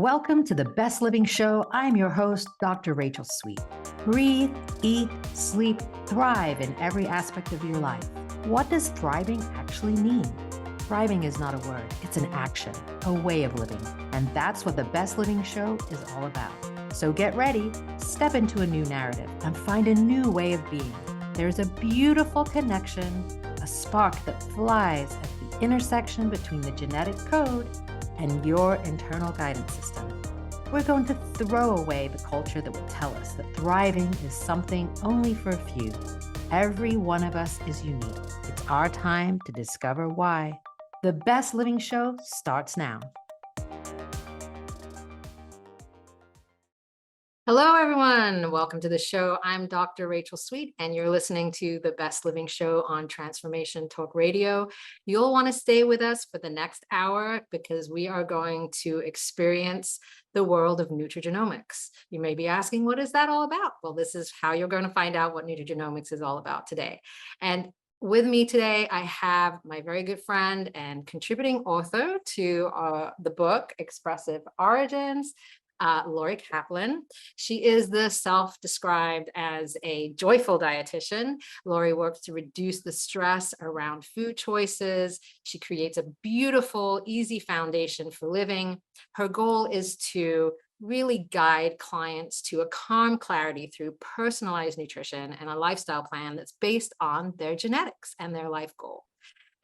Welcome to the Best Living Show. I'm your host, Dr. Rachel Sweet. Breathe, eat, sleep, thrive in every aspect of your life. What does thriving actually mean? Thriving is not a word, it's an action, a way of living. And that's what the Best Living Show is all about. So get ready, step into a new narrative, and find a new way of being. There's a beautiful connection, a spark that flies at the intersection between the genetic code and your internal guidance system. We're going to throw away the culture that will tell us that thriving is something only for a few. Every one of us is unique. It's our time to discover why. The Best Living Show starts now. Hello, everyone. Welcome to the show. I'm Dr. Rachel Sweet, and you're listening to the Best Living Show on Transformation Talk Radio. You'll want to stay with us for the next hour because we are going to experience the world of nutrigenomics. You may be asking, what is that all about? Well, this is how you're going to find out what nutrigenomics is all about today. And with me today, I have my very good friend and contributing author to the book, Expressive Origins, Laurie Kaplan. She is the self-described as a joyful dietitian. Laurie works to reduce the stress around food choices. She creates a beautiful, easy foundation for living. Her goal is to really guide clients to a calm clarity through personalized nutrition and a lifestyle plan that's based on their genetics and their life goal.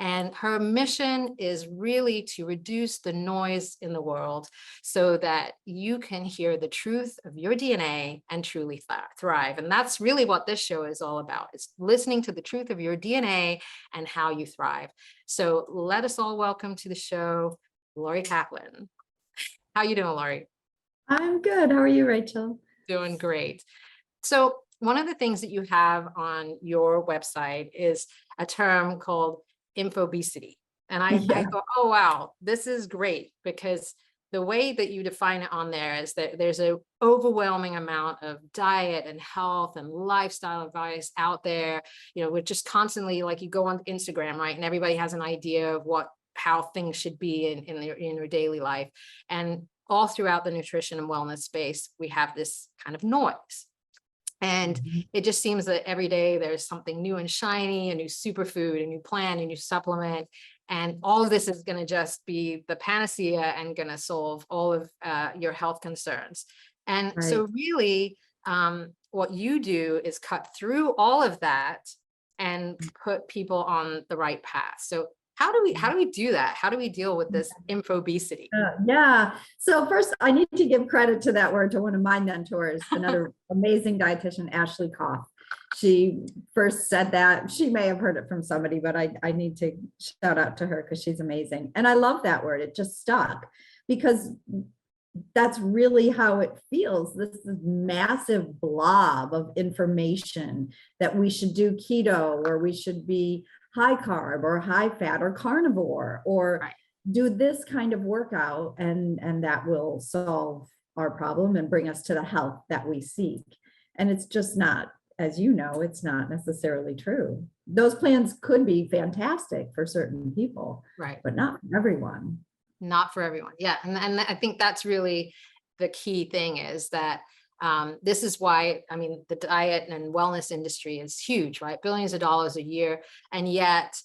And her mission is really to reduce the noise in the world so that you can hear the truth of your DNA and truly thrive. And that's really what this show is all about. It's listening to the truth of your DNA and how you thrive. So let us all welcome to the show, Laurie Kaplan. How you doing, Laurie? I'm good. How are you, Rachel? Doing great. So one of the things that you have on your website is a term called Infobesity. And I thought, oh, wow, this is great, because the way that you define it on there is that there's an overwhelming amount of diet and health and lifestyle advice out there. You know, we're just constantly, like, you go on Instagram, right? And everybody has an idea of how things should be in their daily life. And all throughout the nutrition and wellness space, we have this kind of noise. And it just seems that every day there's something new and shiny, a new superfood, a new plan, a new supplement. And all of this is going to just be the panacea and going to solve all of your health concerns. And so really, what you do is cut through all of that and put people on the right path. So how do we do that? How do we deal with this infobesity? So first, I need to give credit to that word to one of my mentors, another amazing dietitian, Ashley Koff. She first said that. She may have heard it from somebody, but I need to shout out to her because she's amazing. And I love that word. It just stuck because that's really how it feels. This is massive blob of information that we should do keto, or we should be high carb or high fat or carnivore, or do this kind of workout, and that will solve our problem and bring us to the health that we seek. And it's just not, as you know, it's not necessarily true. Those plans could be fantastic for certain people, but not for everyone. Not for everyone. Yeah. And I think that's really the key thing, is that this is why, I mean, the diet and wellness industry is huge, right? Billions of dollars a year. And yet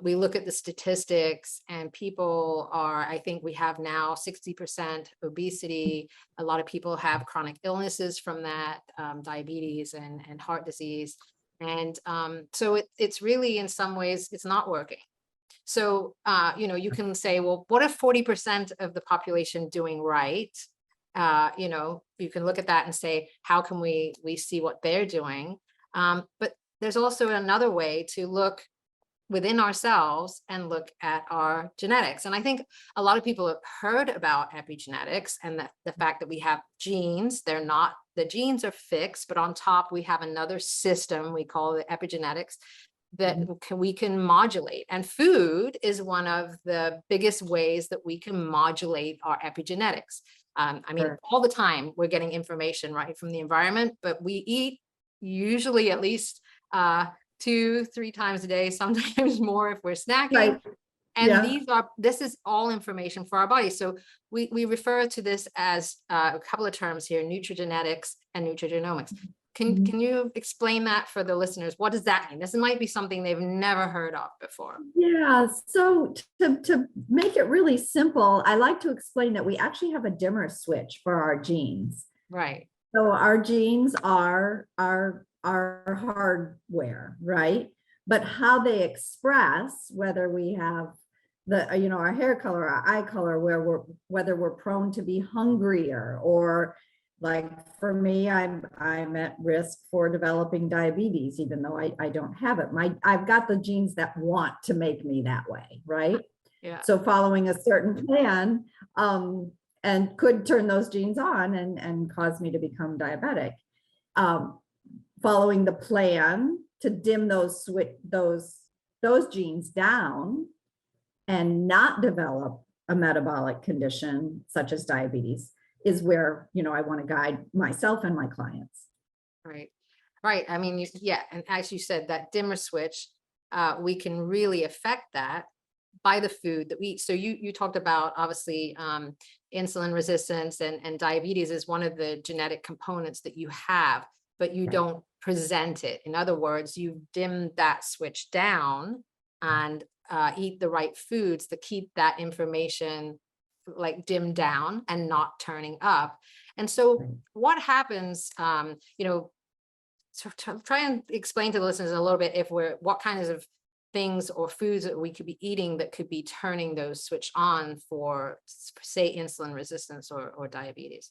we look at the statistics, and people are, I think we have now 60% obesity. A lot of people have chronic illnesses from that, diabetes and heart disease. And so it's really, in some ways, it's not working. So, you can say, well, what if 40% of the population doing right? You can look at that and say, how can we see what they're doing? But there's also another way to look within ourselves and look at our genetics. And I think a lot of people have heard about epigenetics and the fact that we have genes. The genes are fixed, but on top we have another system we call the epigenetics that we can modulate. And food is one of the biggest ways that we can modulate our epigenetics. All the time we're getting information right from the environment, but we eat usually at least 2-3 times a day, sometimes more if we're snacking. And this is all information for our body. So we refer to this as a couple of terms here, nutrigenetics and nutrigenomics. Can you explain that for the listeners? What does that mean? This might be something they've never heard of before. Yeah, so to make it really simple, I like to explain that we actually have a dimmer switch for our genes. Right. So our genes are our hardware, right? But how they express, whether we have our hair color, our eye color, whether we're prone to be hungrier, or like for me, I'm at risk for developing diabetes, even though I don't have it. I've got the genes that want to make me that way, right? Yeah. So following a certain plan, and could turn those genes on and cause me to become diabetic. Following the plan to dim those genes down and not develop a metabolic condition such as diabetes is where, I want to guide myself and my clients. Right. Right. I mean, and as you said, that dimmer switch, we can really affect that by the food that we eat. So you talked about, obviously, insulin resistance and diabetes is one of the genetic components that you have, but you don't present it. In other words, you dim that switch down and eat the right foods to keep that information like dimmed down and not turning up. And so what happens, so try and explain to the listeners a little bit what kinds of things or foods that we could be eating that could be turning those switch on for, say, insulin resistance or diabetes.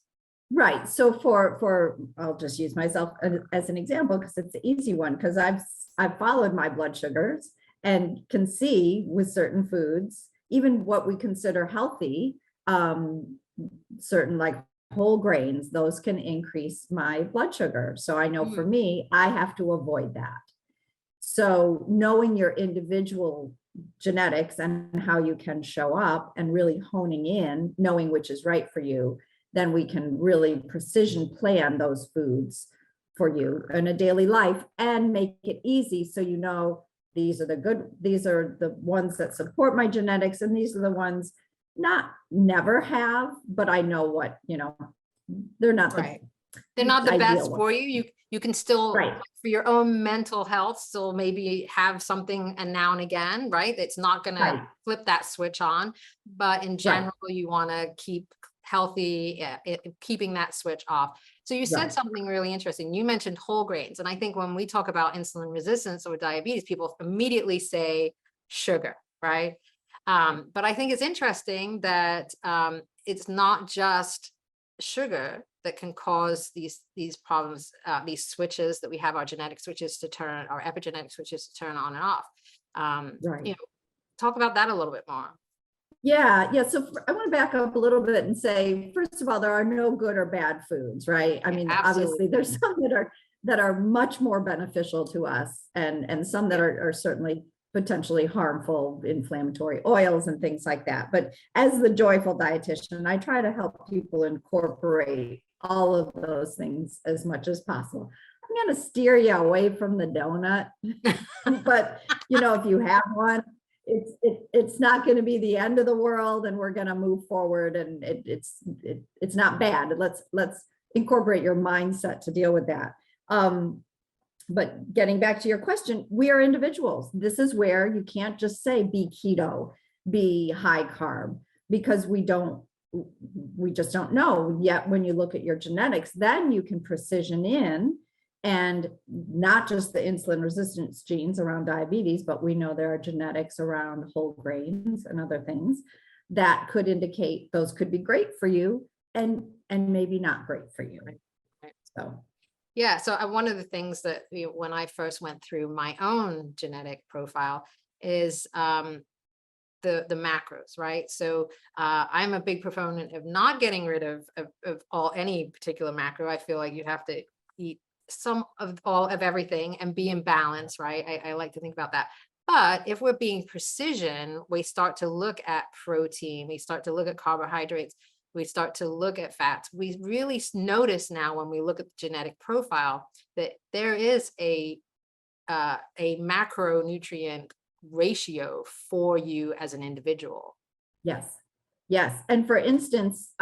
Right. So for I'll just use myself as an example because it's the easy one, because I've followed my blood sugars and can see with certain foods, even what we consider healthy, certain like whole grains, those can increase my blood sugar. So I know for me, I have to avoid that. So knowing your individual genetics and how you can show up and really honing in, knowing which is right for you, then we can really precision plan those foods for you in a daily life and make it easy. So, these are the ones that support my genetics, and these are the ones never have, but I know what, they're not they're not the best for ones. You can still, for your own mental health, still maybe have something and now and again, right? It's not going to flip that switch on, but in general, you want to keep healthy, keeping that switch off. So you said something really interesting. You mentioned whole grains. And I think when we talk about insulin resistance or diabetes, people immediately say sugar, right? But I think it's interesting that it's not just sugar that can cause these problems, these switches that we have, our genetic switches to turn, our epigenetic switches to turn on and off. Talk about that a little bit more. Yeah. So I want to back up a little bit and say, first of all, there are no good or bad foods, right? I mean, obviously there's some that are much more beneficial to us, and some that are certainly potentially harmful, inflammatory oils and things like that. But as the joyful dietitian, I try to help people incorporate all of those things as much as possible. I'm going to steer you away from the donut, but if you have one, it's not going to be the end of the world, and we're going to move forward, and it's not bad. Let's incorporate your mindset to deal with that. But getting back to your question, we are individuals. This is where you can't just say be keto, be high carb, because we just don't know yet. When you look at your genetics, then you can precision in, and not just the insulin resistance genes around diabetes, but we know there are genetics around whole grains and other things that could indicate those could be great for you and maybe not great for you. So. Yeah. So one of the things that when I first went through my own genetic profile is the macros, right? So I'm a big proponent of not getting rid of any particular macro. I feel like you have to eat some of all of everything and be in balance, right? I like to think about that. But if we're being precision, we start to look at protein, we start to look at carbohydrates, we start to look at fats. We really notice now when we look at the genetic profile that there is a macronutrient ratio for you as an individual. Yes. Yes. And for instance,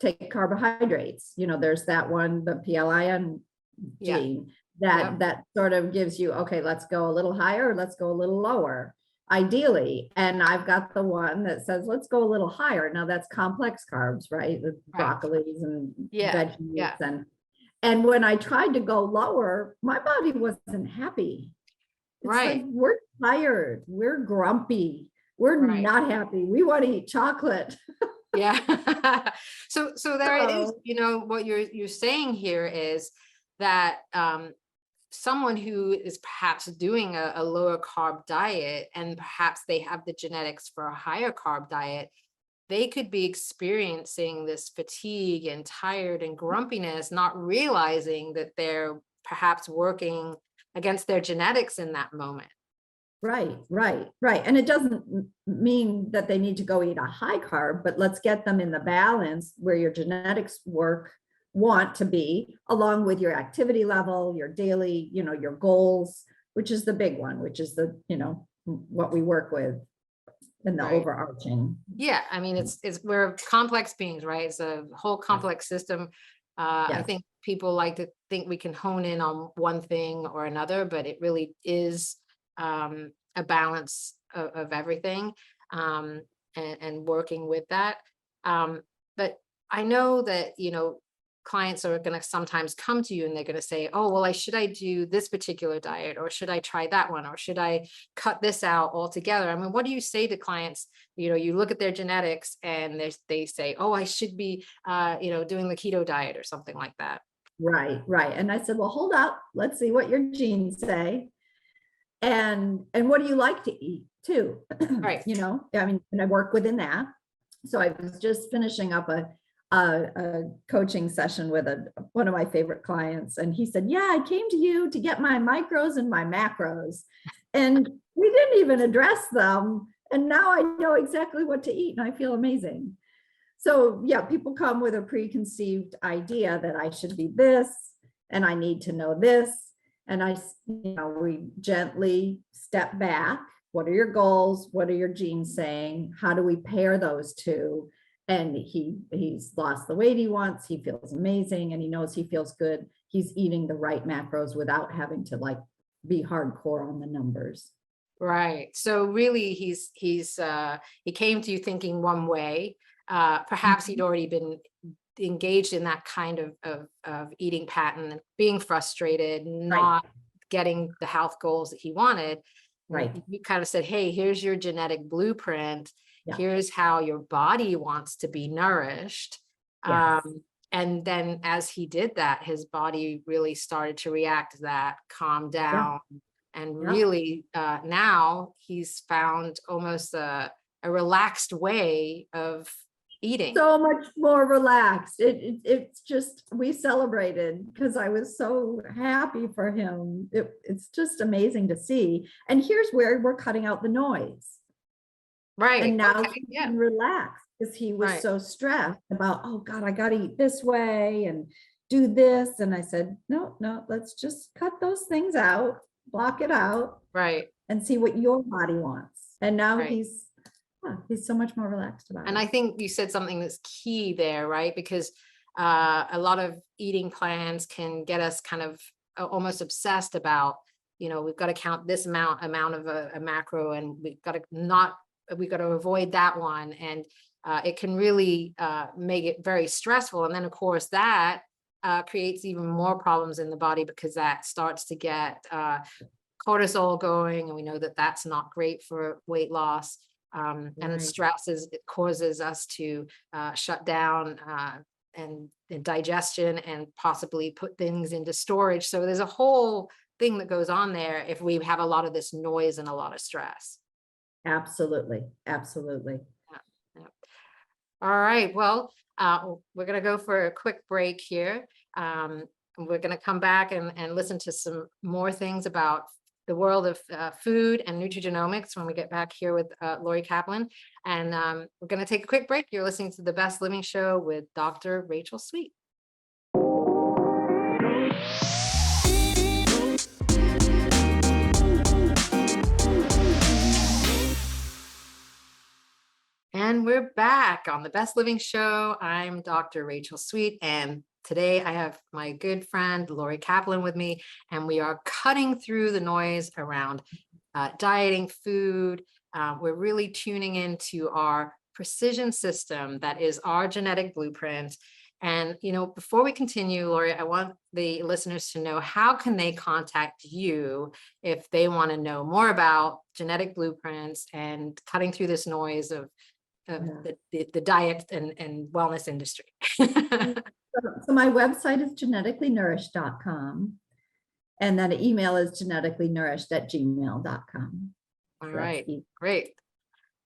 take carbohydrates, there's that one, the PLIN Yeah. gene Yep. that sort of gives you, okay, let's go a little higher, let's go a little lower, ideally. And I've got the one that says, let's go a little higher. Now that's complex carbs, right? The Right. broccolis and Yeah. veggies. And when I tried to go lower, my body wasn't happy. It's Right. like, we're tired, we're grumpy, we're Right. not happy, we want to eat chocolate. Yeah. So there it is. So What you're saying here is that someone who is perhaps doing a lower carb diet, and perhaps they have the genetics for a higher carb diet, they could be experiencing this fatigue and tired and grumpiness, not realizing that they're perhaps working against their genetics in that moment. right. And it doesn't mean that they need to go eat a high carb, but let's get them in the balance where your genetics want to be, along with your activity level, your daily, your goals, which is the big one, which is what we work with in the Right. overarching. Yeah, I mean, we're complex beings, right? It's a whole complex system. I Yes. think people like to think we can hone in on one thing or another, but it really is a balance of everything, and working with that. But I know that, clients are going to sometimes come to you and they're going to say, oh, well, should I do this particular diet, or should I try that one, or should I cut this out altogether? I mean, what do you say to clients? You look at their genetics and they say, oh, I should be, doing the keto diet or something like that. Right. And I said, well, hold up, let's see what your genes say. And what do you like to eat too? Right. I mean, and I work within that. So I was just finishing up a coaching session with one of my favorite clients. And he said, yeah, I came to you to get my micros and my macros. And we didn't even address them. And now I know exactly what to eat and I feel amazing. So yeah, people come with a preconceived idea that I should be this and I need to know this. And we gently step back. What are your goals? What are your genes saying? How do we pair those two? And he's lost the weight he wants. He feels amazing and he knows he feels good. He's eating the right macros without having to be hardcore on the numbers. Right. So really he came to you thinking one way. Perhaps he'd already been engaged in that kind of eating pattern, being frustrated, not getting the health goals that he wanted. Right. You kind of said, hey, here's your genetic blueprint. Yeah. Here's how your body wants to be nourished. Yes. And then as he did that, his body really started to react to that, calm down. Yeah. And really now he's found almost a relaxed way of eating. So much more relaxed. It's just, we celebrated because I was so happy for him. It's just amazing to see. And here's where we're cutting out the noise. Right. And now he can relax because he was so stressed about, oh God, I got to eat this way and do this. And I said, no, let's just cut those things out, block it out. Right. And see what your body wants. And now he's so much more relaxed about it. And I think you said something that's key there, right? Because a lot of eating plans can get us kind of almost obsessed about, we've got to count this amount of a macro, and we've got to avoid that one. And it can really make it very stressful. And then of course that creates even more problems in the body, because that starts to get cortisol going. And we know that that's not great for weight loss. And stress it causes us to shut down and digestion, and possibly put things into storage. So there's a whole thing that goes on there if we have a lot of this noise and a lot of stress. Absolutely. Yeah. All right. Well, we're going to go for a quick break here. We're going to come back and listen to some more things about the world of food and nutrigenomics when we get back here with Laurie Kaplan. And we're going to take a quick break. You're listening to the Best Living Show with Dr. Rachelle Sweet. And we're back on the Best Living Show. I'm Dr. Rachel Sweet, and today I have my good friend Laurie Kaplan with me, and we are cutting through the noise around dieting, food. We're really tuning into our precision system that is our genetic blueprint. And, before we continue, Laurie, I want the listeners to know, how can they contact you if they want to know more about genetic blueprints and cutting through this noise of the diet and wellness industry? So my website is geneticallynourished.com. And then email is geneticallynourished@gmail.com. All right, great.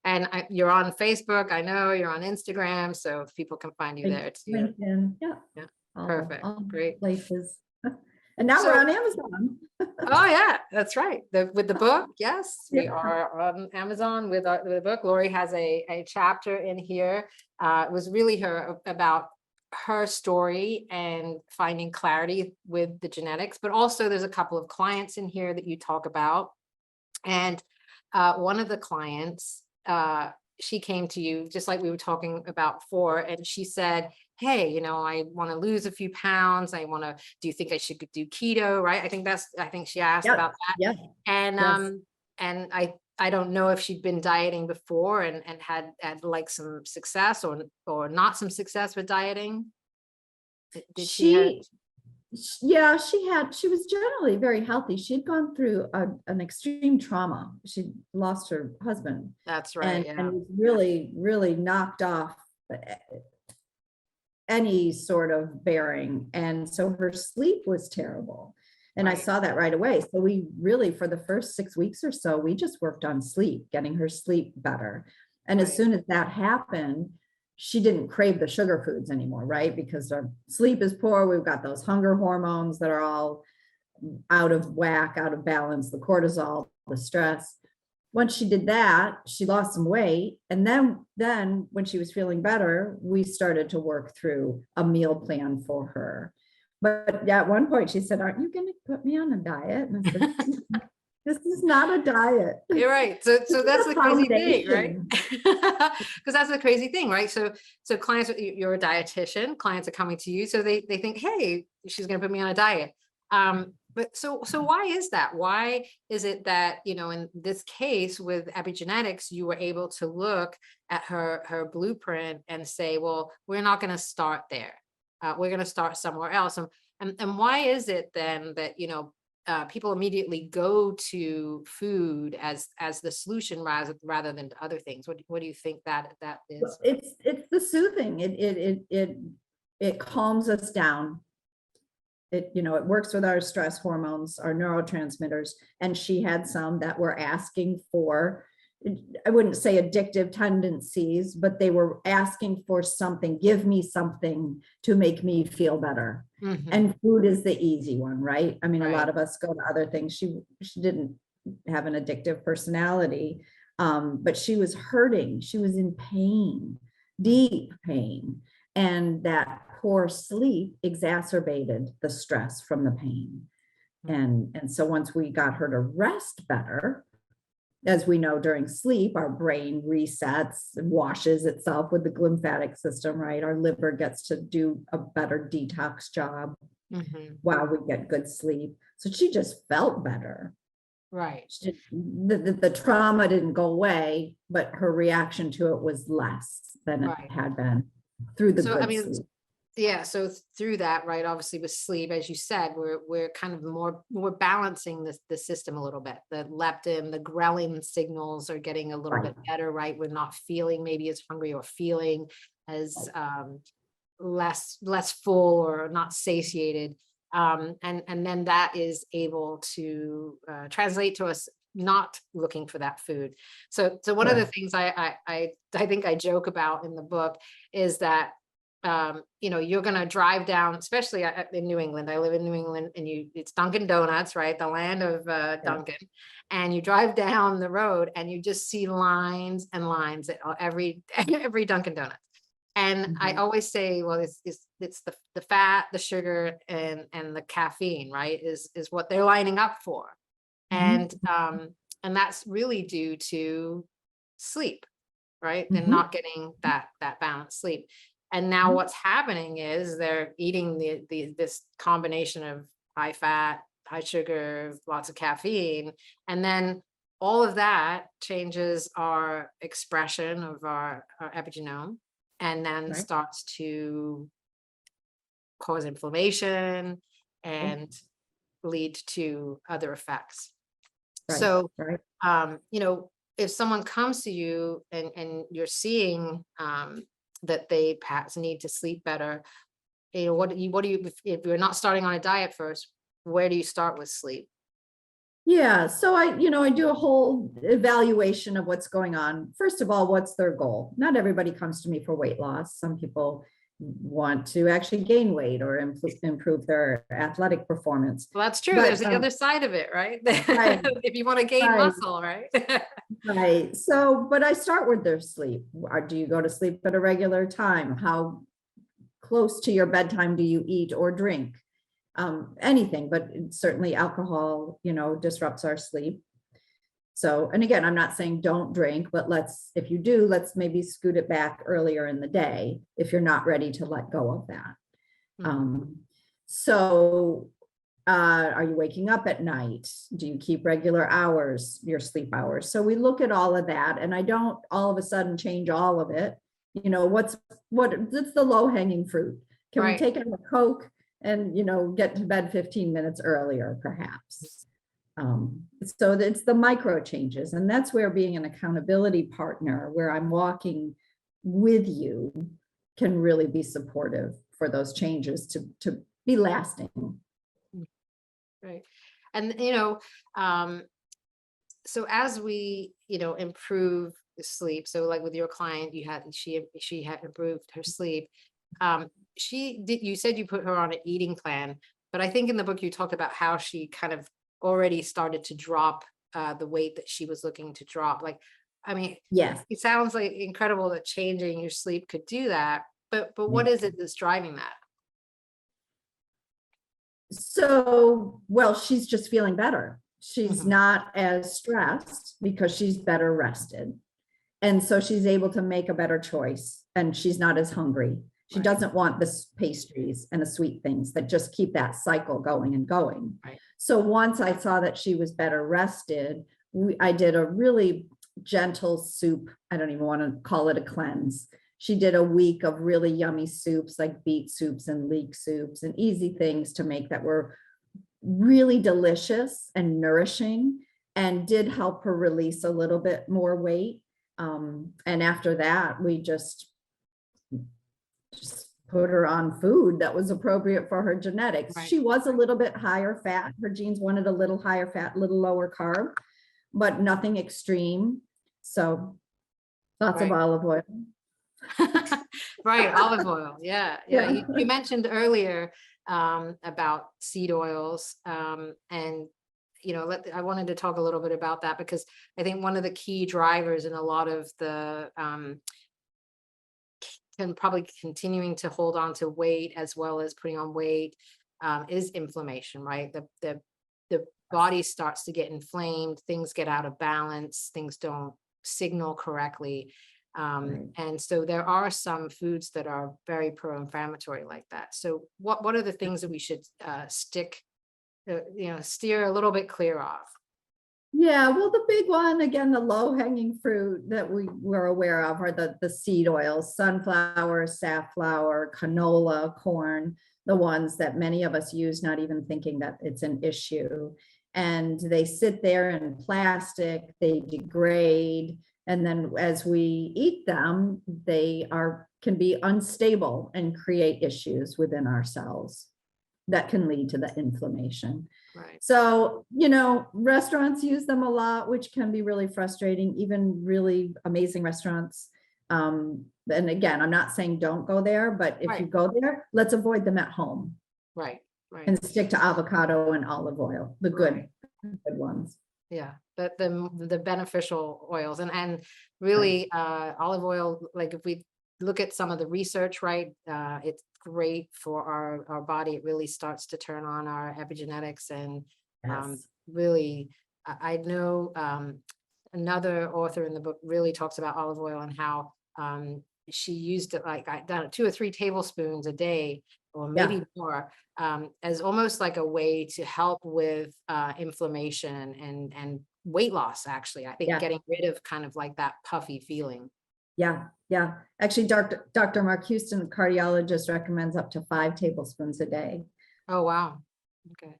And you're on Facebook. I know you're on Instagram, so people can find you there too. LinkedIn, Yeah, perfect, great. Places. And now we're on Amazon. Oh yeah, that's right. With the book, yes, we Yeah. are on Amazon with the book. Laurie has a chapter in here. It was really about her story and finding clarity with the genetics, but also there's a couple of clients in here that you talk about. And one of the clients, she came to you just like we were talking about before, and she said, hey, I want to lose a few pounds. Do you think I should do keto? Right. I think she asked about that. Yeah. And, Yes. and I don't know if she'd been dieting before and had like some success or not some success with dieting. Did she she was generally very healthy. She'd gone through an extreme trauma. She lost her husband. That's right. And was really, really knocked off any sort of bearing. And so her sleep was terrible. And Right. I saw that right away. So we really, for the first 6 weeks or so, we just worked on sleep, getting her sleep better. And as Right. soon as that happened, she didn't crave the sugar foods anymore, right? Because our sleep is poor. We've got those hunger hormones that are all out of whack, out of balance, the cortisol, the stress. Once she did that, she lost some weight. And then when she was feeling better, we started to work through a meal plan for her. But at one point she said, aren't you going to put me on a diet? And I said, this is not a diet. You're right. So that's the crazy thing, right? foundation. Because that's the crazy thing, right? So clients, you're a dietitian, clients are coming to you, so they think, hey, she's going to put me on a diet. But so why is that? Why is it that, in this case with epigenetics, you were able to look at her blueprint and say, well, we're not going to start there. We're going to start somewhere else. And why is it then that, people immediately go to food as the solution rather than to other things? What do you think that is? It's the soothing. It calms us down. It works with our stress hormones, our neurotransmitters, and she had some that were asking for, I wouldn't say addictive tendencies, but they were asking for something. Give me something to make me feel better. Mhm. And food is the easy one, right? I mean, a Right. lot of us go to other things. She didn't have an addictive personality, but she was hurting. She was in pain, deep pain. And that poor sleep exacerbated the stress from the pain. And so once we got her to rest better, as we know, during sleep, our brain resets and washes itself with the lymphatic system, right? Our liver gets to do a better detox job Mhm. while we get good sleep. So she just felt better. Right. The trauma didn't go away, but her reaction to it was less than it Right. had been through the So, good sleep. yeah, so through that, right, obviously with sleep, as you said, we're kind of we're balancing the system a little bit. The leptin, the ghrelin signals are getting a little Right. bit better, right? We're not feeling maybe as hungry or feeling as less full or not satiated. And then that is able to translate to us not looking for that food. So one of the Correct. things I think I joke about in the book is that you're going to drive down, especially in New England. I live in New England, and it's Dunkin' Donuts, right? The land of Dunkin'. And you drive down the road and you just see lines and lines at every Dunkin' Donuts. And I always say, well, it's the fat, the sugar, and the caffeine, right? Is what they're lining up for. Mhm. And that's really due to sleep. right? They're not getting that balanced sleep. And now what's happening is they're eating this combination of high fat, high sugar, lots of caffeine, and then all of that changes our expression of our epigenome, and then Right. starts to cause inflammation and lead to other effects. Right. So, Right. if someone comes to you and you're seeing that they perhaps need to sleep better, what do you, if you're not starting on a diet first, where do you start with sleep? Yeah, so I do a whole evaluation of what's going on. First of all, what's their goal? Not everybody comes to me for weight loss. Some people want to actually gain weight or improve their athletic performance. Well, that's true. But There's the other side of it, right? right, If you want to gain right, muscle, right? right. So, but I start with their sleep. Do you go to sleep at a regular time? How close to your bedtime do you eat or drink? Anything, but certainly alcohol, disrupts our sleep. So, and again, I'm not saying don't drink, but if you do, let's maybe scoot it back earlier in the day if you're not ready to let go of that. So, are you waking up at night? Do you keep regular hours, your sleep hours? So we look at all of that, and I don't all of a sudden change all of it. What's the low hanging fruit? Can we Right. take out a Coke and get to bed 15 minutes earlier, perhaps? So it's the micro changes, and that's where being an accountability partner, where I'm walking with you, can really be supportive for those changes to be lasting. Right. And, so as we, improve the sleep, so like with your client, she had improved her sleep. You said you put her on an eating plan, but I think in the book you talked about how she kind of already started to drop the weight that she was looking to drop. Like, I mean, Yes. it sounds like incredible that changing your sleep could do that, but what is it that's driving that? So, well, she's just feeling better. She's Mhm. not as stressed because she's better rested. And so she's able to make a better choice, and she's not as hungry. She Right. doesn't want the pastries and the sweet things that just keep that cycle going and going. Right. So once I saw that she was better rested, I did a really gentle soup. I don't even want to call it a cleanse. She did a week of really yummy soups, like beet soups and leek soups, and easy things to make that were really delicious and nourishing, and did help her release a little bit more weight. And after that, we just put her on food that was appropriate for her genetics. Right. She was a little bit higher fat. Her genes wanted a little higher fat, a little lower carb, but nothing extreme. So lots of Right. olive oil. Right, olive oil. Yeah, yeah. Yeah. You mentioned earlier about seed oils, and I wanted to talk a little bit about that because I think one of the key drivers in a lot of the can probably continuing to hold on to weight as well as putting on weight is inflammation, right? The body starts to get inflamed, things get out of balance, things don't signal correctly. Right. And so there are some foods that are very pro-inflammatory like that. So what are the things that we should steer a little bit clear off? Yeah, well, the big one, again, the low hanging fruit that we were aware of are the seed oils: sunflower, safflower, canola, corn, the ones that many of us use, not even thinking that it's an issue. And they sit there in plastic, they degrade. And then as we eat them, can be unstable and create issues within our cells that can lead to the inflammation. Right. So, restaurants use them a lot, which can be really frustrating, even really amazing restaurants. And again, I'm not saying don't go there, but if you Right. go there, let's avoid them at home Right. Right. and stick to avocado and olive oil, the Right. good ones. Yeah, the beneficial oils, and really olive oil, like if we look at some of the research, right, it's great for our body. It really starts to turn on our epigenetics, and Yes. really I know another author in the book really talks about olive oil and how she used it like 2 or 3 tablespoons a day, or maybe more, as almost like a way to help with inflammation and weight loss. Actually, I think getting rid of kind of like that puffy feeling. Yeah. Actually, Dr. Mark Houston, a cardiologist, recommends up to 5 tablespoons a day. Oh, wow. Okay.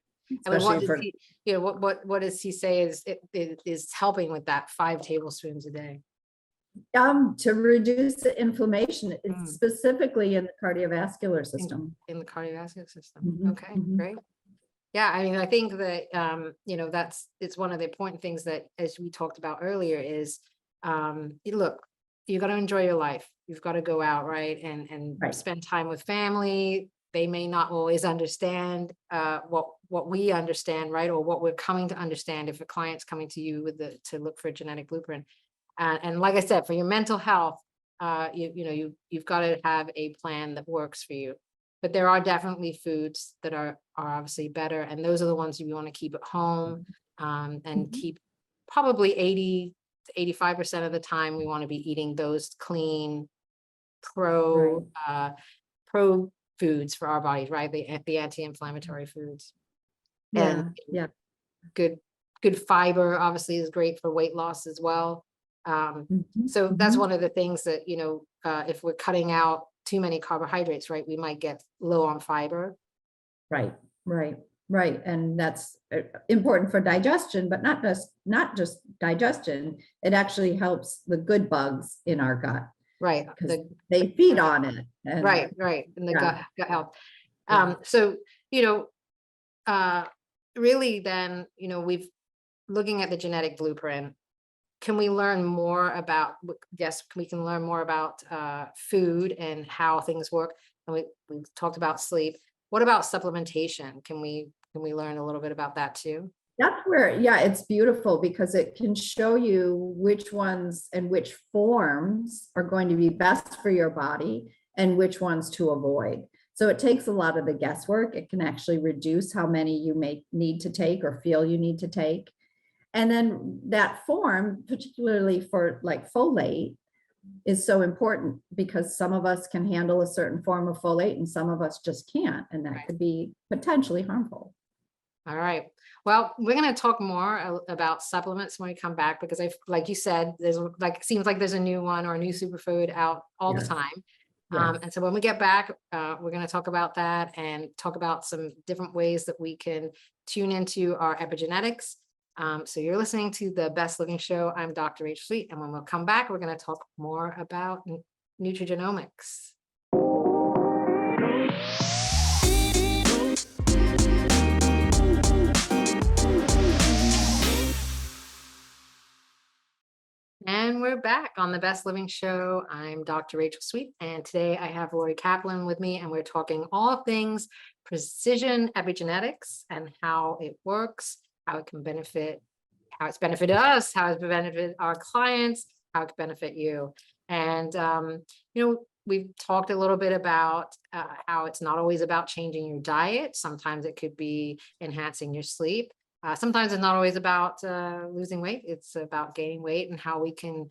I mean, what Especially does for he, what does he say is helping with that 5 tablespoons a day? to reduce the inflammation, Mm. specifically in the cardiovascular system. In the cardiovascular system. Mhm, Okay, mhm. great. Yeah, I mean, I think that it's one of the important things that, as we talked about earlier, is look, you got to enjoy your life. You've got to go out, right, and Right. spend time with family. They may not always understand what we understand, right, or what we're coming to understand if a client's coming to you to look for a genetic blueprint. And like I said, for your mental health, you've got to have a plan that works for you. But there are definitely foods that are obviously better, and those are the ones you want to keep at home, and Mhm. keep probably 80 to 85% of the time we want to be eating those clean Right. pro foods for our bodies, right? The anti-inflammatory foods, and Yeah. good fiber obviously is great for weight loss as well. Mhm, So that's mhm. one of the things that, if we're cutting out too many carbohydrates, right, we might get low on fiber. Right, right. And that's important for digestion, but not just digestion. It actually helps the good bugs in our gut Right. because they feed on it. And Right. And the yeah, gut health. yeah. So, uh, really then, we've looking at the genetic blueprint. Can we learn more about, yes, we can learn more about food and how things work. And we talked about sleep. What about supplementation? Can we learn a little bit about that too? That's where, yeah, it's beautiful because it can show you which ones and which forms are going to be best for your body and which ones to avoid. So it takes a lot of the guesswork. It can actually reduce how many you may need to take or feel you need to take. And then that form, particularly for like folate, is so important because some of us can handle a certain form of folate and some of us just can't. And that could be potentially harmful. All right. Well, we're going to talk more about supplements when we come back, because like you said, it seems like there's a new one or a new superfood out all the Yes. time. Yes. And so when we get back, we're going to talk about that and talk about some different ways that we can tune into our epigenetics. So you're listening to the Best Living Show. I'm Dr. Rachel Sweet. And when we'll come back, we're going to talk more about nutrigenomics. And we're back on the Best Living Show. I'm Dr. Rachel Sweet, and today I have Laurie Kaplan with me, and we're talking all things precision epigenetics and how it works, how it can benefit, how it's benefited us, how it's benefited our clients, how it can benefit you. And, we've talked a little bit about how it's not always about changing your diet. Sometimes it could be enhancing your sleep. Sometimes it's not always about losing weight. It's about gaining weight and how we can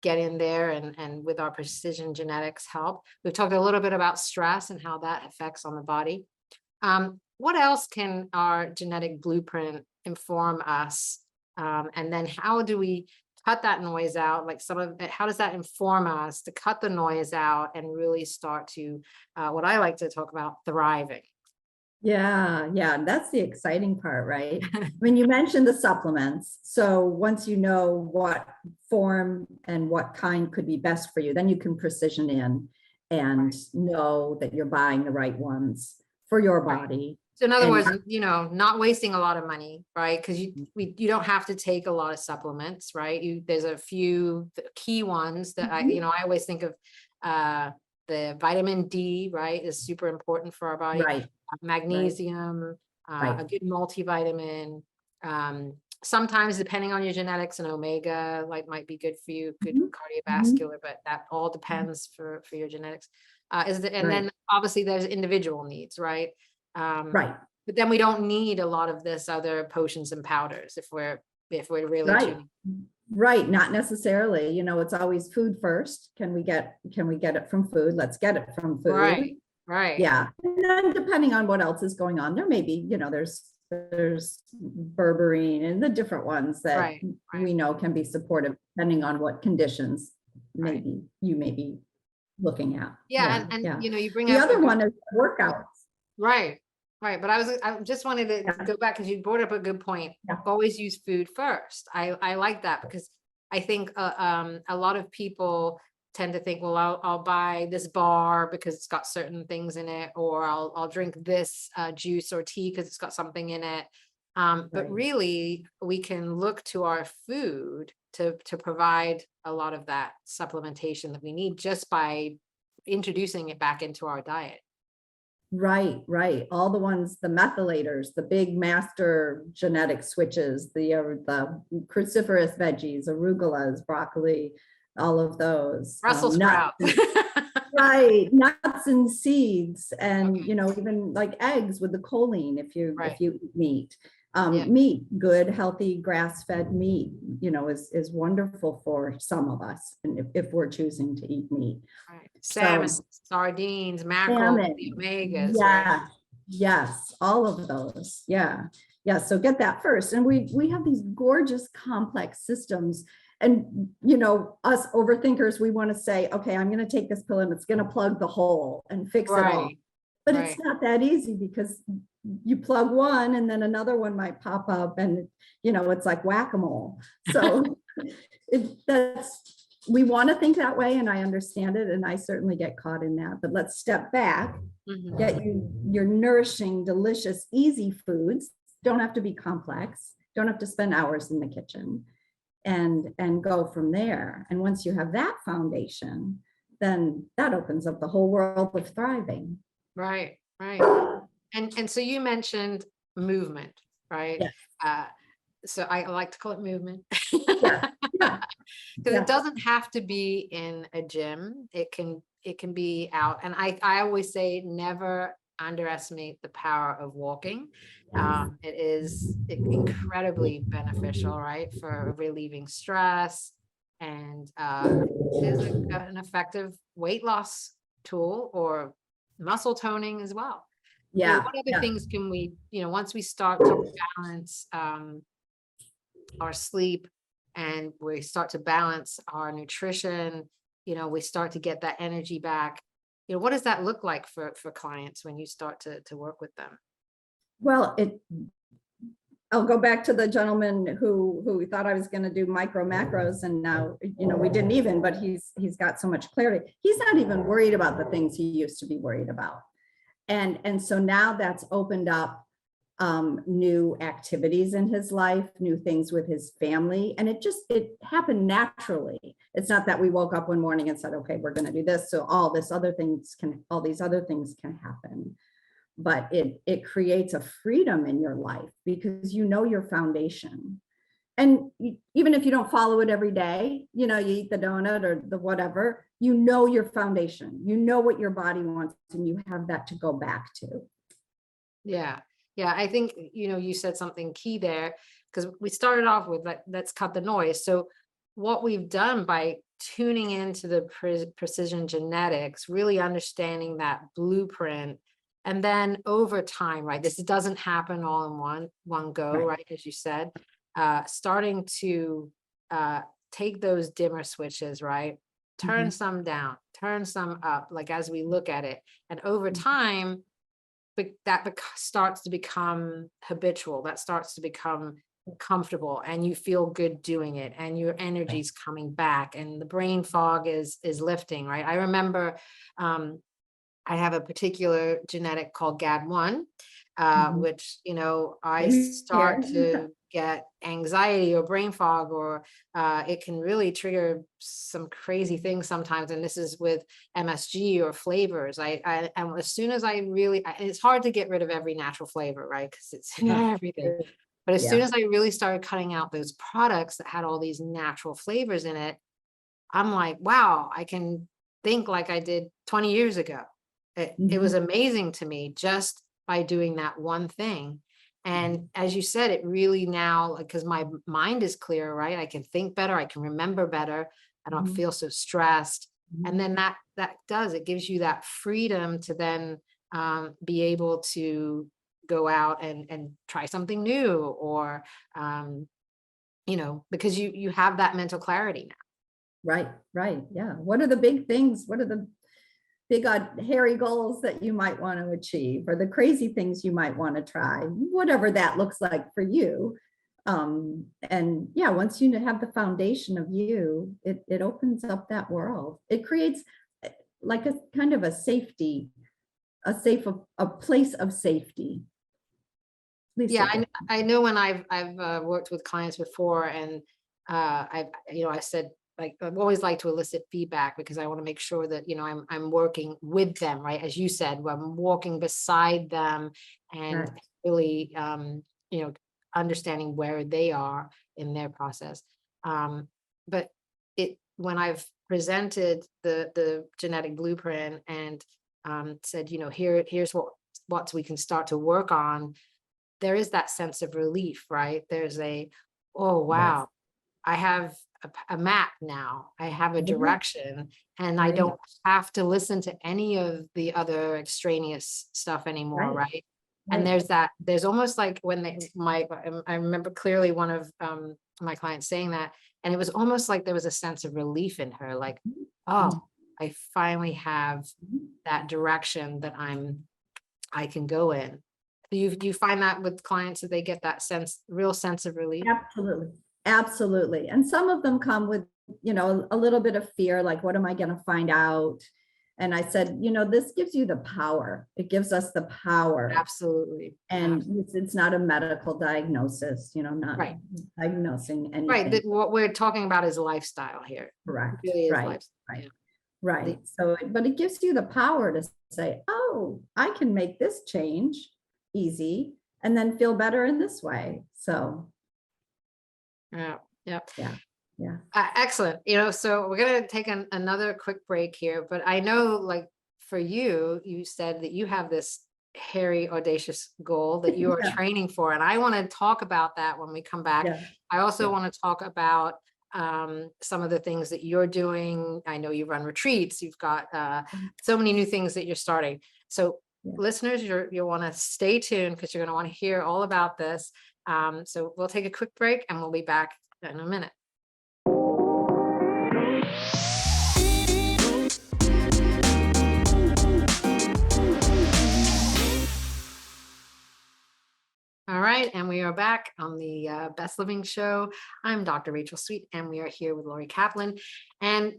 get in there and with our precision genetics help. We've talked a little bit about stress and how that affects on the body. What else can our genetic blueprint inform us? And then how do we cut that noise out? Like how does that inform us to cut the noise out and really start to what I like to talk about, thriving? Yeah, that's the exciting part, right? I mean, you mentioned the supplements. So once you know what form and what kind could be best for you, then you can precision in and know that you're buying the right ones for your body. So in other And words, not wasting a lot of money, right? Because you don't have to take a lot of supplements, right? There's a few key ones that I always think of. The vitamin D, right, is super important for our body. right, Magnesium, right. a good multivitamin. Sometimes, depending on your genetics, an omega might be good for you, good Mhm, mhm, cardiovascular, but that all depends for your genetics. And right, then obviously there's individual needs, right? right. But then we don't need a lot of this other potions and powders if we're if we're really Right. tuning. Right. Not necessarily, you know, it's always food first. Can we get it from food? Let's get it from food. Right. Right. Yeah. And then depending on what else is going on, there may be, you know, there's berberine and the different ones that Right. we know can be supportive depending on what conditions Right. maybe you may be looking at. Yeah. And you know, you bring The up other one is workouts. right. Right. But I just wanted to Yeah. go back because you brought up a good point. Yeah. Always use food first. I like that because I think a lot of people tend to think, well, I'll buy this bar because it's got certain things in it, or I'll drink this juice or tea because it's got something in it. But Right. really, we can look to our food to provide a lot of that supplementation that we need just by introducing it back into our diet. Right, right. All the ones, the methylators, the big master genetic switches, the cruciferous veggies, arugulas, broccoli, all of those. Brussels Nuts, sprouts. right, nuts and seeds, and Okay. you know, even like eggs with the choline if you Right. eat meat. Yeah. Meat, good, healthy, grass-fed meat, you know, is wonderful for some of us, and if we're choosing to eat meat. Right. Salmon, So, sardines, mackerel, salmon, the omegas, right? yes, all of those. Yeah. So get that first. And we have these gorgeous complex systems. And you know, us overthinkers, we want to say, okay, I'm going to take this pill and it's going to plug the hole and fix it all. Right. But Right. it's not that easy because you plug one and then another one might pop up, and you know, it's like whack-a-mole. So we want to think that way, and I understand it, and I certainly get caught in that. But let's step back, Mhm. get your nourishing, delicious, easy foods. Don't have to be complex. Don't have to spend hours in the kitchen, and go from there. And once you have that foundation, then that opens up the whole world of thriving. Right. Right. And so you mentioned movement, right? Yeah. So I like to call it movement. Yeah. Yeah. Because Yeah. it doesn't have to be in a gym. It can be out. And I always say never underestimate the power of walking. Yes. It is incredibly beneficial, right? For relieving stress, and is an effective weight loss tool or muscle toning as well. Yeah. What other Yeah. things can we, once we start to balance our sleep, and we start to balance our nutrition, we start to get that energy back. What does that look like for clients when you start to work with them? Well, I'll go back to the gentleman who thought I was going to do micro macros, and now, we didn't even, but he's got so much clarity. He's not even worried about the things he used to be worried about. And so now that's opened up new activities in his life, new things with his family. And it happened naturally. It's not that we woke up one morning and said, okay, we're going to do this, so all these other things can happen. But it creates a freedom in your life because you know your foundation. And even if you don't follow it every day, you eat the donut or the whatever, you know your foundation, you know what your body wants, and you have that to go back to. Yeah. Yeah. I think, you said something key there, because we started off with let's cut the noise. So what we've done by tuning into the precision genetics, really understanding that blueprint, and then over time, right? This doesn't happen all in one go, right? As you said, starting to take those dimmer switches, right? Turn some down, turn some up, like as we look at it. And over time, that starts to become habitual, that starts to become comfortable, and you feel good doing it, and your energy's coming back, and the brain fog is lifting, right? I remember I have a particular genetic called GAD1, which, I start to get anxiety or brain fog, or it can really trigger some crazy things sometimes. And this is with MSG or flavors. And as soon as it's hard to get rid of every natural flavor, right? Because it's in everything. But as soon as I really started cutting out those products that had all these natural flavors in it, I'm like, wow, I can think like I did 20 years ago. It was amazing to me just by doing that one thing. And as you said, it really now, because my mind is clear, right? I can think better, I can remember better, I don't Mhm. feel so stressed. Mhm. And then it gives you that freedom to then be able to go out and try something new, or because you have that mental clarity now. Right, right. Yeah. What are the big things? What are the big hairy goals that you might want to achieve, or the crazy things you might want to try, whatever that looks like for you. And yeah, once you have the foundation of you, it opens up that world. It creates like a kind of a safety, a place of safety. At least Yeah, it does. I know when I've worked with clients before, and I said, like, I've always liked to elicit feedback, because I want to make sure that I'm working with them, right? As you said, I'm walking beside them, and Right. really understanding where they are in their process. But when I've presented the genetic blueprint and said, here's what we can start to work on, there is that sense of relief, right? There's oh, Yes. wow, I have a map now. I have a Yeah, direction, and I right. don't have to listen to any of the other extraneous stuff anymore, Right. right? And Right. there's almost like when I remember clearly one of my clients saying that, and it was almost like there was a sense of relief in her, like, oh, I finally have Mhm. that direction that I can go in. Do you find that with clients, that they get that real sense of relief? Absolutely. Absolutely. And some of them come with, a little bit of fear, like, what am I going to find out? And I said, this gives you the power. It gives us the power. Absolutely. And it's not a medical diagnosis, not Right. diagnosing Right. anything. What we're talking about is lifestyle here. It Correct. really is Right. lifestyle. Right. Yeah. Right. So, but it gives you the power to say, oh, I can make this change easy and then feel better in this way. So, Yeah. Yeah. yeah. Yeah. Excellent. So we're going to take another quick break here, but I know, like, for you, you said that you have this hairy, audacious goal that you are Yeah. training for. And I want to talk about that when we come back. Yeah. I also Yeah. want to talk about some of the things that you're doing. I know you run retreats. You've got so many new things that you're starting. So Yeah. listeners, you'll want to stay tuned, because you're going to want to hear all about this. So we'll take a quick break, and we'll be back in a minute. All right, and we are back on the Best Living Show. I'm Dr. Rachel Sweet, and we are here with Laurie Kaplan. And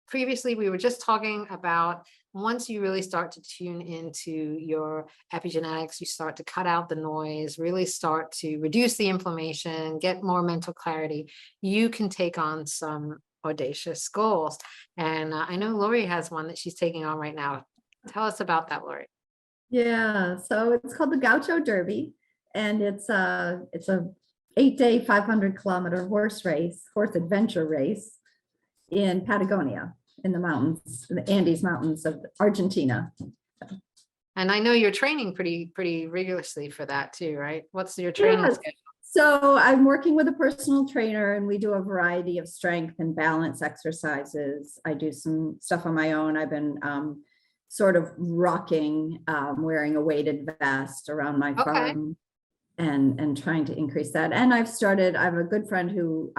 previously, we were just talking about, once you really start to tune into your epigenetics, you start to cut out the noise, really start to reduce the inflammation, get more mental clarity, you can take on some audacious goals. And I know Laurie has one that she's taking on right now. Tell us about that, Laurie. Yeah. So it's called the Gaucho Derby, and it's a 8-day, 500-kilometer horse adventure race in Patagonia, in the mountains, the Andes Mountains of Argentina. And I know you're training pretty rigorously for that too, right? What's your training Yes. schedule? So I'm working with a personal trainer, and we do a variety of strength and balance exercises. I do some stuff on my own. I've been sort of rocking, wearing a weighted vest around my Okay. farm, and trying to increase that. And I have a good friend who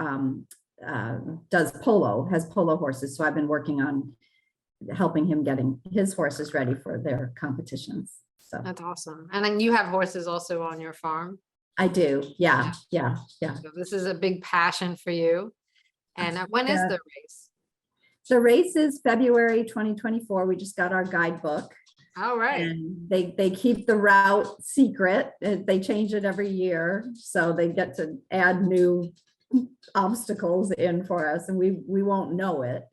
has polo horses. So I've been working on helping him getting his horses ready for their competitions. So That's awesome. And then you have horses also on your farm. I do. Yeah. Yeah. Yeah. So this is a big passion for you. And when is Yeah. the race? The race is February 2024. We just got our guidebook. All right. And they keep the route secret. They change it every year, so they get to add new obstacles in for us, and we won't know it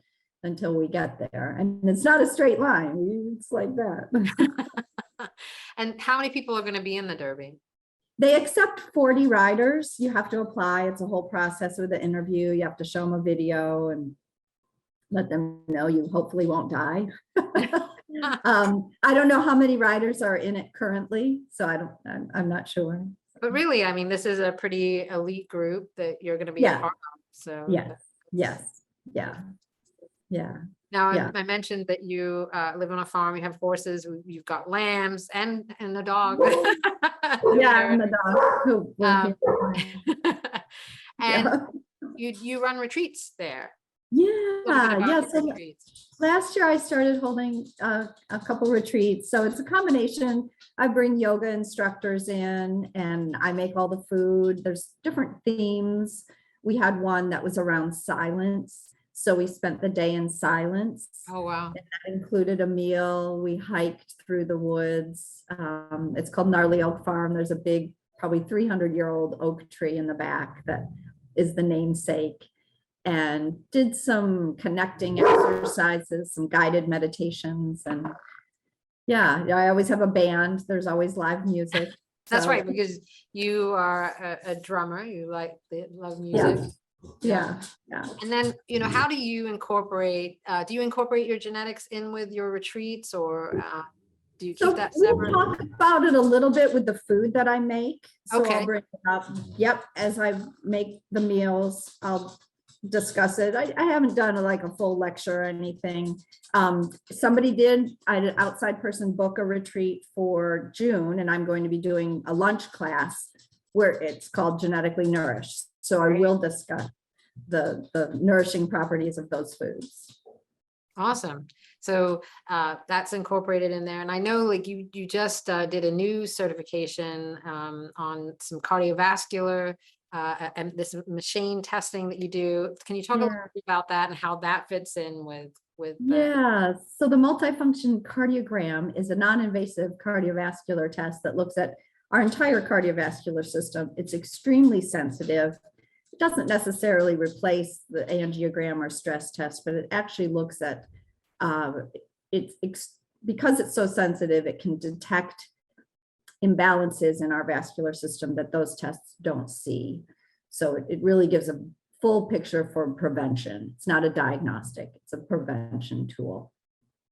until we get there. And it's not a straight line. It's like that. And how many people are going to be in the Derby? They accept 40 riders. You have to apply. It's a whole process with the interview. You have to show them a video and let them know you hopefully won't die. I don't know how many riders are in it currently, so I'm not sure. But really, I mean, this is a pretty elite group that you're going to be a Yeah. part of. So Yes, yes, yeah, yeah, now yeah. I mentioned that you live on a farm, you have horses, you've got lambs and a dog. Yeah, and the dog who were Um, here. and Yeah. you run retreats there. A little bit Yeah, about yeah. your So retreats. last year I started holding a couple retreats. So it's a combination. I bring yoga instructors in and I make all the food. There's different themes. We had one that was around silence. So we spent the day in silence. Oh, wow. And that included a meal. We hiked through the woods. It's called Gnarly Oak Farm. There's a big, probably 300-year-old oak tree in the back that is the namesake. And did some connecting exercises, some guided meditations. And yeah, I always have a band. There's always live music. That's So, right, because you are a drummer, you love yeah, music. yeah, yeah. And then, how do you incorporate your genetics in with your retreats, or do you keep So that we'll separate? talk about it a little bit with the food that I make. So Okay. I'll bring it up. Yep, as I make the meals, I'll discuss it. I haven't done like a full lecture or anything. Somebody did, I had an outside person book a retreat for June, and I'm going to be doing a lunch class where it's called Genetically Nourished. So I will discuss the nourishing properties of those foods. Awesome. So that's incorporated in there. And I know like you just did a new certification on some cardiovascular and this machine testing that you do. Can you talk a little bit about that and how that fits in with Yeah, so the multifunction cardiogram is a non-invasive cardiovascular test that looks at our entire cardiovascular system. It's extremely sensitive. It doesn't necessarily replace the angiogram or stress test, but it actually looks at because it's so sensitive, it can detect imbalances in our vascular system that those tests don't see. So it really gives a full picture for prevention. It's not a diagnostic, it's a prevention tool.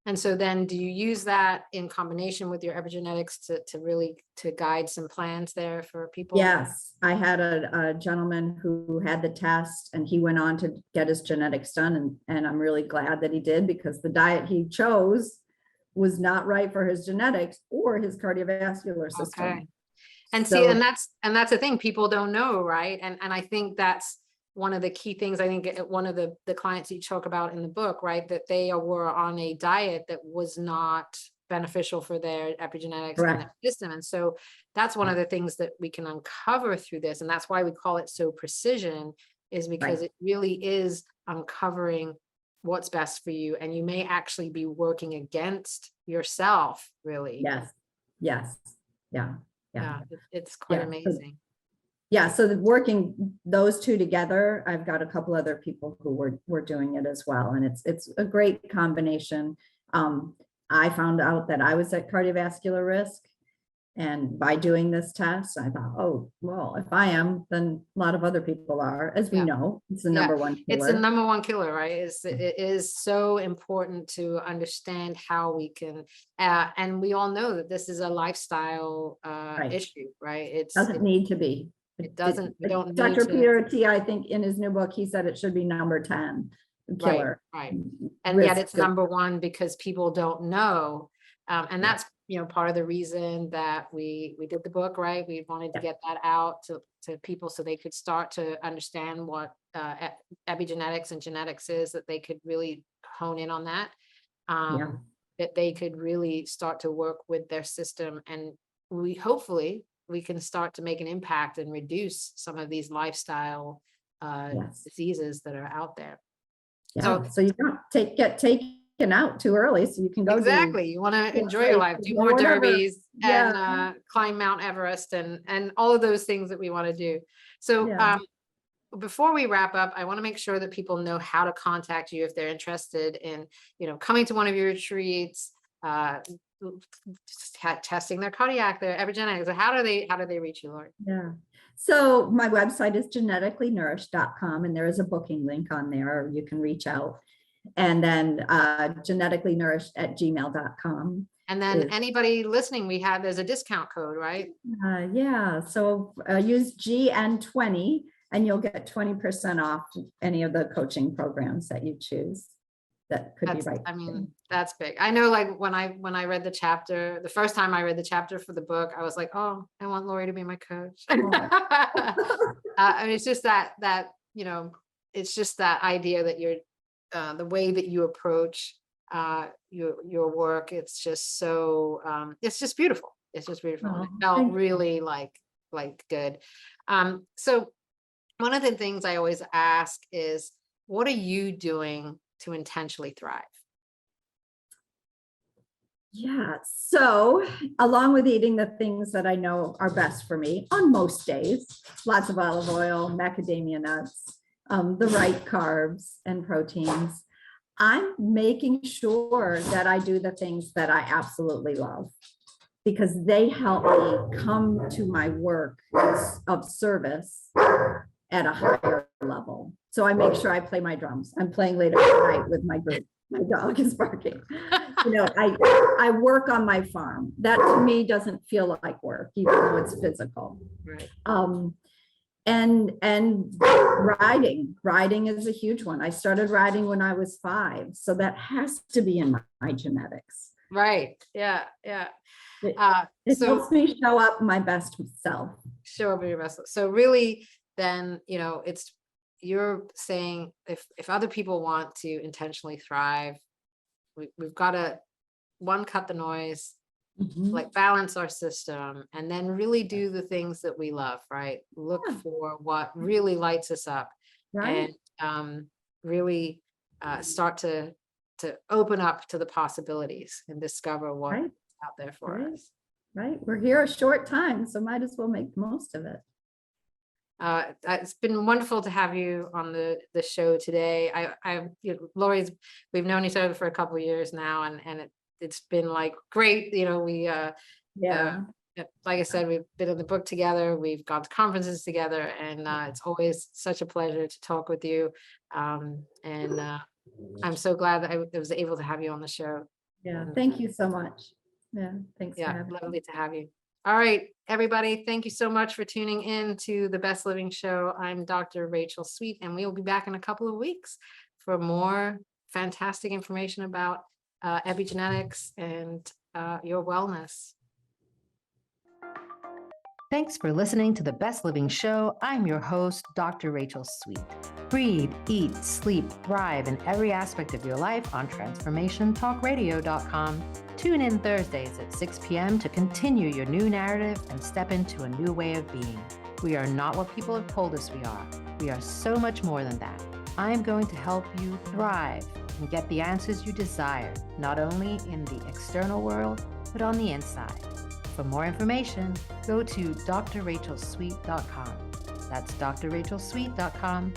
And so then do you use that in combination with your epigenetics to really guide some plans there for people? Yes, I had a gentleman who had the test and he went on to get his genetics done. And I'm really glad that he did, because the diet he chose was not right for his genetics or his cardiovascular system. Okay. And So- see, and that's the thing, people don't know, right? And I think that's one of the key things. I think one of the clients you talk about in the book, right, that they were on a diet that was not beneficial for their epigenetics and their system. And so that's one of the things that we can uncover through this. And that's why we call it so precision, is because it really is uncovering what's best for you. And you may actually be working against yourself, really. Yes, yes, yeah. It's quite amazing. Yeah, so working those two together, I've got a couple other people who were doing it as well, and it's a great combination. I found out that I was at cardiovascular risk, and by doing this test, I thought, oh, well, if I am, then a lot of other people are, as we know. It's the number one killer. It's the number one killer, right? It is so important to understand how we can, and we all know that this is a lifestyle issue, right? It doesn't need to be. It doesn't. We don't need Dr. to. P.R.T, I think in his new book, he said it should be number 10 killer. Right. And yet it's number one because people don't know. And that's, part of the reason that we did the book, right? We wanted to get that out to people so they could start to understand what epigenetics and genetics is, that they could really hone in on that. That they could really start to work with their system, and hopefully we can start to make an impact and reduce some of these lifestyle diseases that are out there. So you don't get taken out too early, so you can go you want to enjoy your life, do more derbies and climb Mount Everest and all of those things that we want to do. So before we wrap up, I want to make sure that people know how to contact you if they're interested in coming to one of your retreats, testing their cardiac, their epigenetics. How do they reach you, Laurie? Yeah. So my website is geneticallynourished.com, and there is a booking link on there, or you can reach out. And then geneticallynourished@gmail.com. And then is- anybody listening, there's a discount code, right? Yeah, so use GN20 and you'll get 20% off any of the coaching programs that you choose. That could be right. I mean, that's big. I know, like when I read the chapter, the first time I read the chapter for the book, I was like, oh, I want Laurie to be my coach. I mean, it's just that, it's just that idea that you're, the way that you approach your work, it's just so, it's just beautiful. It's just beautiful. And it felt really like good. So one of the things I always ask is, what are you doing to intentionally thrive? Yeah, so along with eating the things that I know are best for me on most days, lots of olive oil, macadamia nuts, the right carbs and proteins, I'm making sure that I do the things that I absolutely love, because they help me come to my work of service at a higher level. So I make sure I play my drums. I'm playing later tonight with my group. My dog is barking. I work on my farm. That to me doesn't feel like work, even though it's physical. Right. And riding is a huge one. I started riding when I was 5, so that has to be in my genetics. Right. Yeah. It So helps me show up my best self. show up your best. So really, then you're saying if other people want to intentionally thrive, we've got to cut the noise, like balance our system, and then really do the things that we love, right? Look for what really lights us up, Right. and really start to open up to the possibilities and discover what's out there for us. Right. We're here a short time, so might as well make the most of it. It's been wonderful to have you on the show today. Laurie's, we've known each other for a couple of years now, and it's been like great. We like I said, we've been in the book together, we've gone to conferences together, and it's always such a pleasure to talk with you. And I'm so glad that I was able to have you on the show. Yeah, thank you so much. Yeah, thanks. Yeah, lovely to have you. All right, everybody, thank you so much for tuning in to the Best Living Show. I'm Dr. Rachel Sweet, and we will be back in a couple of weeks for more fantastic information about epigenetics and your wellness. Thanks for listening to the Best Living Show. I'm your host, Dr. Rachel Sweet. Breathe, eat, sleep, thrive in every aspect of your life on transformationtalkradio.com. Tune in Thursdays at 6 p.m. to continue your new narrative and step into a new way of being. We are not what people have told us we are. We are so much more than that. I'm going to help you thrive and get the answers you desire, not only in the external world, but on the inside. For more information, go to drrachelsweet.com. That's drrachelsweet.com.